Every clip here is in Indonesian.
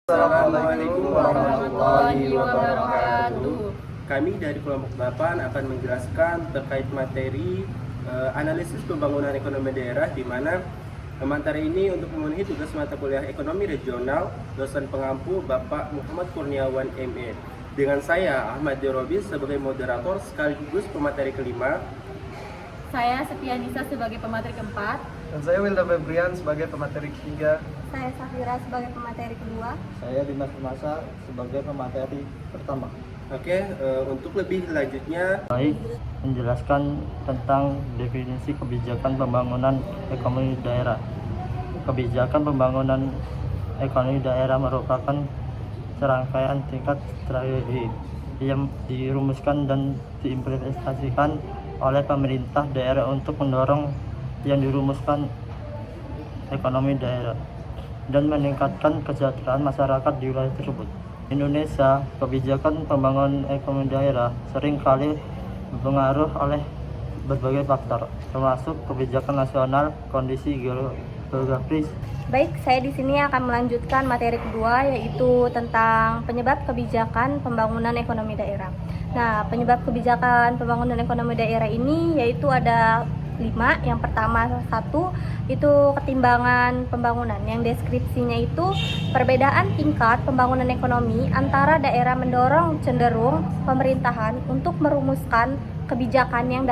Assalamualaikum warahmatullahi wabarakatuh. Kami dari kelompok 8 akan menjelaskan terkait materi analisis pembangunan ekonomi daerah, di mana materi ini untuk memenuhi tugas mata kuliah ekonomi regional, dosen pengampu Bapak Muhammad Kurniawan ME. Dengan saya Ahmad Dirobis sebagai moderator sekaligus pemateri kelima. Saya Septianisa sebagai pemateri keempat. Dan saya Wilda Febrian sebagai pemateri ketiga. Saya Safira sebagai pemateri kedua. Saya Dimas Masa sebagai pemateri pertama. Oke, untuk lebih lanjutnya, Baik, menjelaskan tentang definisi kebijakan pembangunan ekonomi daerah. Kebijakan pembangunan ekonomi daerah merupakan serangkaian tingkat strategi yang dirumuskan dan diimplementasikan oleh pemerintah daerah untuk mendorong yang dirumuskan ekonomi daerah dan meningkatkan kesejahteraan masyarakat di wilayah tersebut. Indonesia, kebijakan pembangunan ekonomi daerah seringkali dipengaruhi oleh berbagai faktor, termasuk kebijakan nasional, kondisi geografis. Baik, saya di sini akan melanjutkan materi kedua, yaitu tentang penyebab kebijakan pembangunan ekonomi daerah. Nah, penyebab kebijakan pembangunan ekonomi daerah ini yaitu ada 5. Yang pertama, 1 itu ketimbangan pembangunan, yang deskripsinya itu perbedaan tingkat pembangunan ekonomi antara daerah mendorong cenderung pemerintahan untuk merumuskan kebijakan yang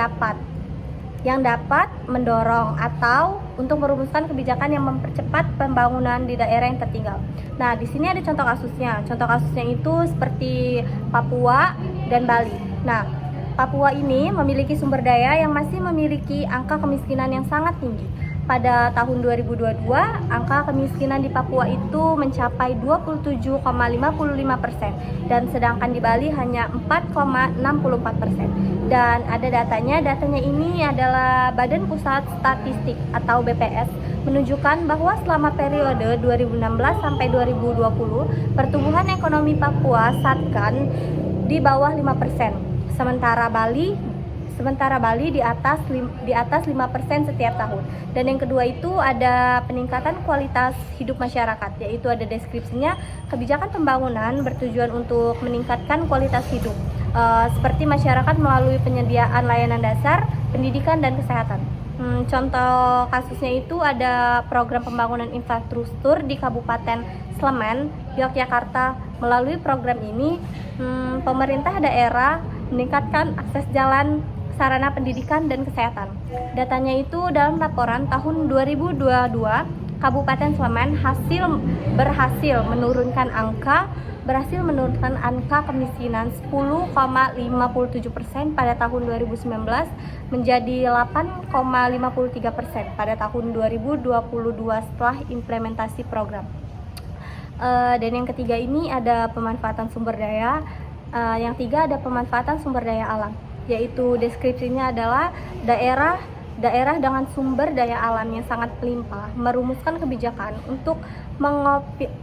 dapat mendorong atau untuk merumuskan kebijakan yang mempercepat pembangunan di daerah yang tertinggal. Nah, di sini ada contoh kasusnya. Contoh kasusnya itu seperti Papua dan Bali. Nah, Papua ini memiliki sumber daya yang masih memiliki angka kemiskinan yang sangat tinggi. Pada tahun 2022, angka kemiskinan di Papua itu mencapai 27,55% dan sedangkan di Bali hanya 4,64%. Dan ada datanya ini adalah Badan Pusat Statistik atau BPS menunjukkan bahwa selama periode 2016 sampai 2020, pertumbuhan ekonomi Papua satkan di bawah 5%. Sementara Bali di atas 5% setiap tahun. Dan yang kedua itu ada peningkatan kualitas hidup masyarakat, yaitu ada deskripsinya, kebijakan pembangunan bertujuan untuk meningkatkan kualitas hidup, seperti masyarakat melalui penyediaan layanan dasar, pendidikan dan kesehatan. Contoh kasusnya itu ada program pembangunan infrastruktur di Kabupaten Sleman, Yogyakarta. Melalui program ini, pemerintah daerah meningkatkan akses jalan, sarana pendidikan dan kesehatan. Datanya itu dalam laporan tahun 2022, Kabupaten Sleman berhasil menurunkan angka kemiskinan 10,57% pada tahun 2019 menjadi 8,53% pada tahun 2022 setelah implementasi program. Dan yang ketiga ini ada pemanfaatan sumber daya. Yang 3 ada pemanfaatan sumber daya alam, yaitu deskripsinya adalah daerah dengan sumber daya alam yang sangat melimpah merumuskan kebijakan untuk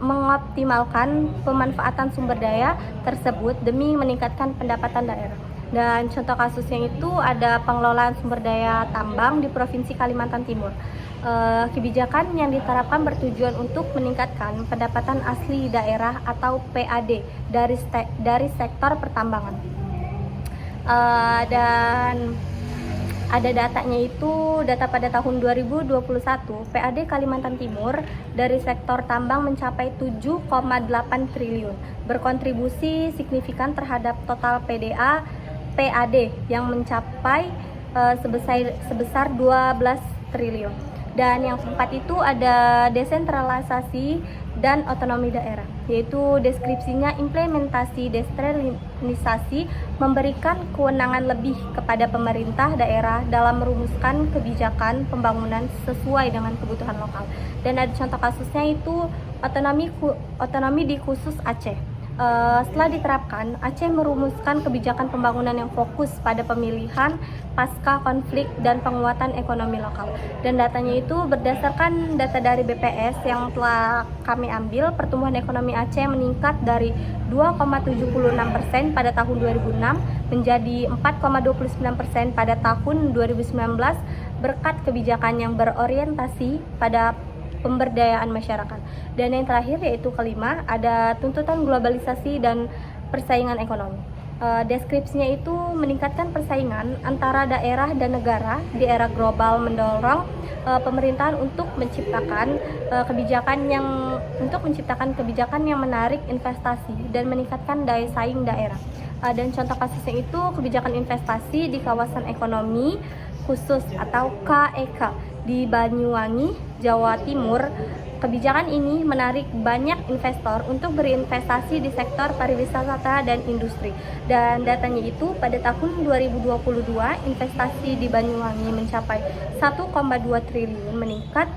mengoptimalkan pemanfaatan sumber daya tersebut demi meningkatkan pendapatan daerah. Dan contoh kasusnya itu ada pengelolaan sumber daya tambang di Provinsi Kalimantan Timur. Kebijakan yang diterapkan bertujuan untuk meningkatkan pendapatan asli daerah atau PAD dari sektor pertambangan. Dan ada datanya itu, data pada tahun 2021, PAD Kalimantan Timur dari sektor tambang mencapai 7,8 triliun, berkontribusi signifikan terhadap total PAD yang mencapai sebesar 12 triliun. Dan yang keempat itu ada desentralisasi dan otonomi daerah, yaitu deskripsinya implementasi desentralisasi memberikan kewenangan lebih kepada pemerintah daerah dalam merumuskan kebijakan pembangunan sesuai dengan kebutuhan lokal. Dan ada contoh kasusnya itu otonomi di khusus Aceh. Setelah diterapkan, Aceh merumuskan kebijakan pembangunan yang fokus pada pemilihan pasca konflik dan penguatan ekonomi lokal. Dan datanya itu berdasarkan data dari BPS yang telah kami ambil, pertumbuhan ekonomi Aceh meningkat dari 2,76% pada tahun 2006 menjadi 4,29% pada tahun 2019 berkat kebijakan yang berorientasi pada pemberdayaan masyarakat. Dan yang terakhir yaitu kelima, ada tuntutan globalisasi dan persaingan ekonomi. Deskripsinya itu meningkatkan persaingan antara daerah dan negara di era global, mendorong pemerintahan untuk menciptakan kebijakan yang menarik investasi dan meningkatkan daya saing daerah. Dan contoh kasusnya itu kebijakan investasi di kawasan ekonomi khusus atau KEK di Banyuwangi, Jawa Timur. Kebijakan ini menarik banyak investor untuk berinvestasi di sektor pariwisata dan industri. Dan datanya itu pada tahun 2022 investasi di Banyuwangi mencapai 1,2 triliun, meningkat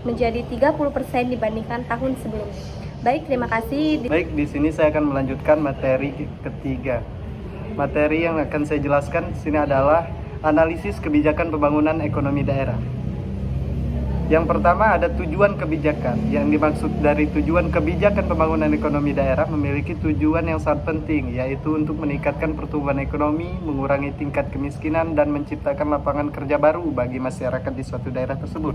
menjadi 30% dibandingkan tahun sebelumnya. Baik, terima kasih. Baik, di sini saya akan melanjutkan materi ketiga. Materi yang akan saya jelaskan di sini adalah analisis kebijakan pembangunan ekonomi daerah. Yang pertama ada tujuan kebijakan. Yang dimaksud dari tujuan kebijakan pembangunan ekonomi daerah memiliki tujuan yang sangat penting, yaitu untuk meningkatkan pertumbuhan ekonomi, mengurangi tingkat kemiskinan, dan menciptakan lapangan kerja baru bagi masyarakat di suatu daerah tersebut.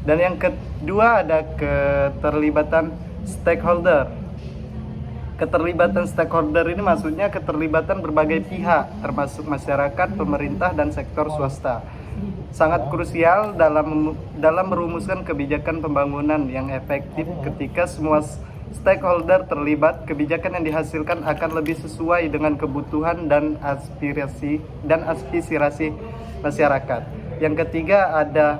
Dan yang kedua ada keterlibatan stakeholder. Keterlibatan stakeholder ini maksudnya keterlibatan berbagai pihak, termasuk masyarakat, pemerintah, dan sektor swasta. Sangat krusial dalam merumuskan kebijakan pembangunan yang efektif. Ketika semua stakeholder terlibat, kebijakan yang dihasilkan akan lebih sesuai dengan kebutuhan dan aspirasi masyarakat. Yang ketiga ada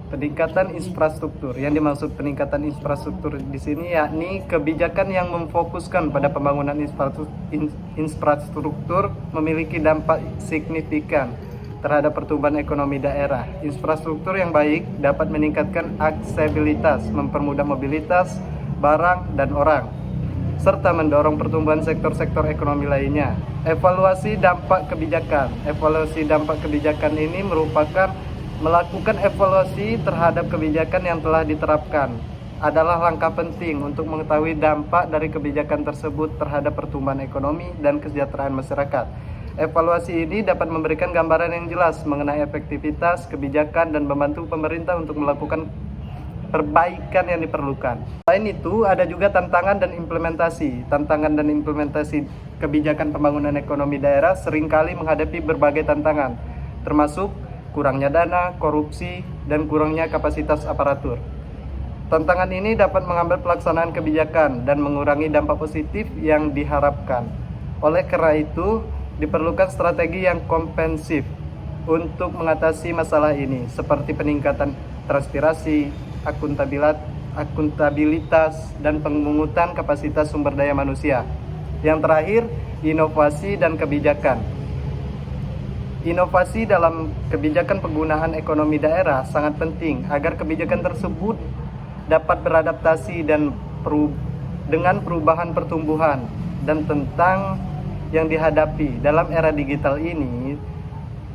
peningkatan infrastruktur. Yang dimaksud peningkatan infrastruktur di sini yakni kebijakan yang memfokuskan pada pembangunan infrastruktur memiliki dampak signifikan terhadap pertumbuhan ekonomi daerah. Infrastruktur yang baik dapat meningkatkan aksesibilitas, mempermudah mobilitas barang dan orang, serta mendorong pertumbuhan sektor-sektor ekonomi lainnya. Evaluasi dampak kebijakan. Evaluasi dampak kebijakan ini merupakan melakukan evaluasi terhadap kebijakan yang telah diterapkan. Adalah langkah penting untuk mengetahui dampak dari kebijakan tersebut terhadap pertumbuhan ekonomi dan kesejahteraan masyarakat. Evaluasi ini dapat memberikan gambaran yang jelas mengenai efektivitas kebijakan dan membantu pemerintah untuk melakukan perbaikan yang diperlukan. Selain itu, ada juga tantangan dan implementasi. Tantangan dan implementasi kebijakan pembangunan ekonomi daerah seringkali menghadapi berbagai tantangan, termasuk kurangnya dana, korupsi, dan kurangnya kapasitas aparatur. Tantangan ini dapat menghambat pelaksanaan kebijakan dan mengurangi dampak positif yang diharapkan. Oleh karena itu, diperlukan strategi yang komprehensif untuk mengatasi masalah ini, seperti peningkatan transparansi, akuntabilitas, dan pemungutan kapasitas sumber daya manusia. Yang terakhir, inovasi dan kebijakan. Inovasi dalam kebijakan penggunaan ekonomi daerah sangat penting agar kebijakan tersebut dapat beradaptasi dengan perubahan pertumbuhan dan tentang yang dihadapi dalam era digital ini,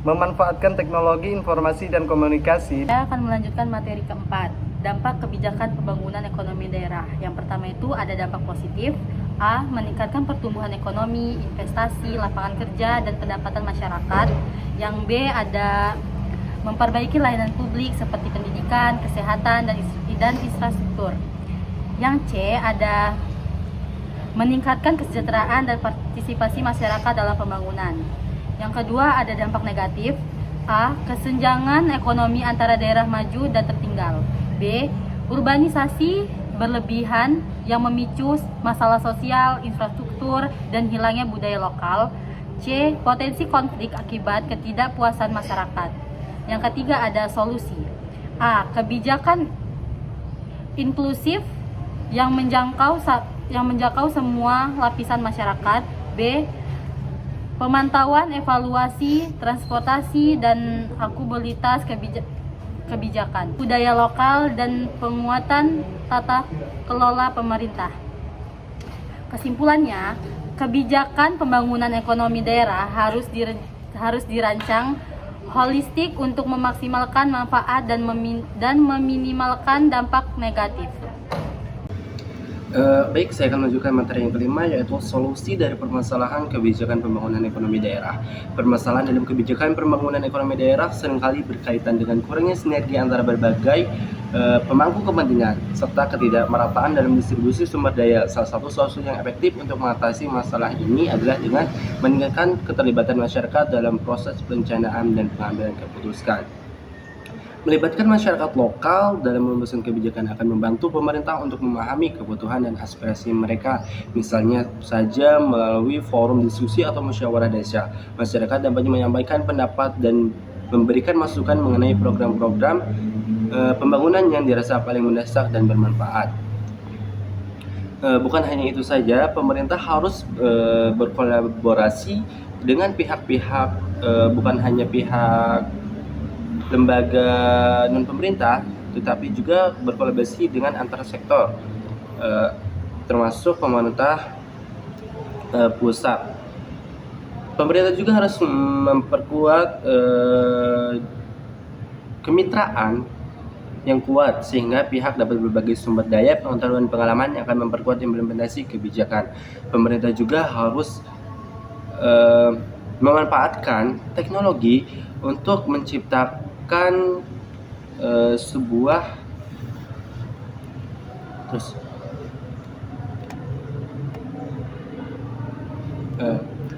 memanfaatkan teknologi informasi dan komunikasi. Saya akan melanjutkan materi keempat, dampak kebijakan pembangunan ekonomi daerah. Yang pertama itu ada dampak positif. A. Meningkatkan pertumbuhan ekonomi, investasi, lapangan kerja, dan pendapatan masyarakat. Yang B. Ada memperbaiki layanan publik seperti pendidikan, kesehatan, dan infrastruktur. Yang C. Ada meningkatkan kesejahteraan dan partisipasi masyarakat dalam pembangunan. Yang kedua ada dampak negatif. A. Kesenjangan ekonomi antara daerah maju dan tertinggal. B. Urbanisasi berlebihan yang memicu masalah sosial, infrastruktur, dan hilangnya budaya lokal. C. Potensi konflik akibat ketidakpuasan masyarakat. Yang ketiga ada solusi. A. Kebijakan inklusif yang menjangkau semua lapisan masyarakat. B. Pemantauan, evaluasi, transportasi, dan akuntabilitas kebijakan, budaya lokal, dan penguatan tata kelola pemerintah. Kesimpulannya, kebijakan pembangunan ekonomi daerah harus dirancang holistik untuk memaksimalkan manfaat dan meminimalkan dampak negatif. Baik, saya akan menunjukkan materi yang kelima, yaitu solusi dari permasalahan kebijakan pembangunan ekonomi daerah. Permasalahan dalam kebijakan pembangunan ekonomi daerah seringkali berkaitan dengan kurangnya sinergi antara berbagai pemangku kepentingan serta ketidakmerataan dalam distribusi sumber daya. Salah satu solusi yang efektif untuk mengatasi masalah ini adalah dengan meningkatkan keterlibatan masyarakat dalam proses perencanaan dan pengambilan keputusan. Melibatkan masyarakat lokal dalam menyusun kebijakan akan membantu pemerintah untuk memahami kebutuhan dan aspirasi mereka. Misalnya saja melalui forum diskusi atau musyawarah desa, masyarakat dapat menyampaikan pendapat dan memberikan masukan mengenai program-program pembangunan yang dirasa paling mendesak dan bermanfaat. Bukan hanya itu saja, pemerintah harus berkolaborasi dengan pihak-pihak, bukan hanya pihak lembaga non pemerintah, tetapi juga berkolaborasi dengan antar sektor, termasuk pemerintah pusat. Pemerintah juga harus memperkuat kemitraan yang kuat sehingga pihak dapat berbagi sumber daya, pengetahuan, dan pengalaman yang akan memperkuat implementasi kebijakan. Pemerintah juga harus memanfaatkan teknologi untuk menciptakan sebuah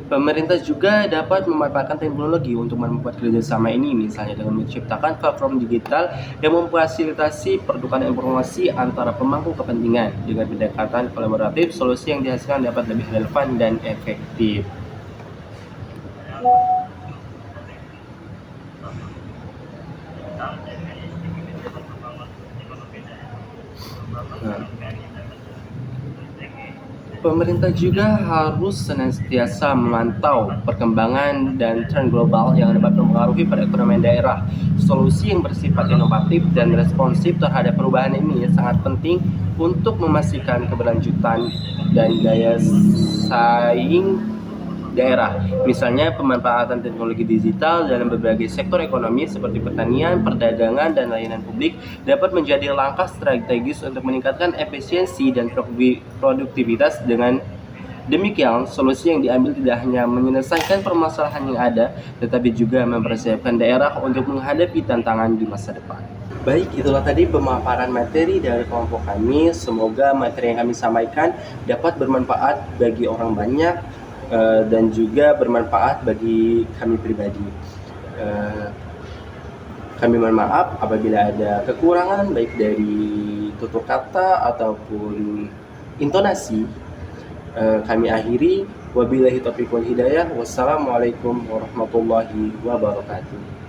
pemerintah juga dapat memanfaatkan teknologi untuk membuat kerjasama ini, misalnya dengan menciptakan platform digital yang memfasilitasi pertukaran informasi antara pemangku kepentingan. Dengan pendekatan kolaboratif, solusi yang dihasilkan dapat lebih relevan dan efektif. Pemerintah juga harus senantiasa memantau perkembangan dan tren global yang dapat mempengaruhi perekonomian daerah. Solusi yang bersifat inovatif dan responsif terhadap perubahan ini sangat penting untuk memastikan keberlanjutan dan daya saing daerah. Misalnya pemanfaatan teknologi digital dalam berbagai sektor ekonomi seperti pertanian, perdagangan, dan layanan publik dapat menjadi langkah strategis untuk meningkatkan efisiensi dan produktivitas. Dengan demikian, solusi yang diambil tidak hanya menyelesaikan permasalahan yang ada, tetapi juga mempersiapkan daerah untuk menghadapi tantangan di masa depan. Baik, itulah tadi pemaparan materi dari kelompok kami. Semoga materi yang kami sampaikan dapat bermanfaat bagi orang banyak, dan juga bermanfaat bagi kami pribadi. Kami mohon maaf apabila ada kekurangan baik dari tutur kata ataupun intonasi. Kami akhiri, wabillahi taufiq wal hidayah. Wassalamualaikum warahmatullahi wabarakatuh.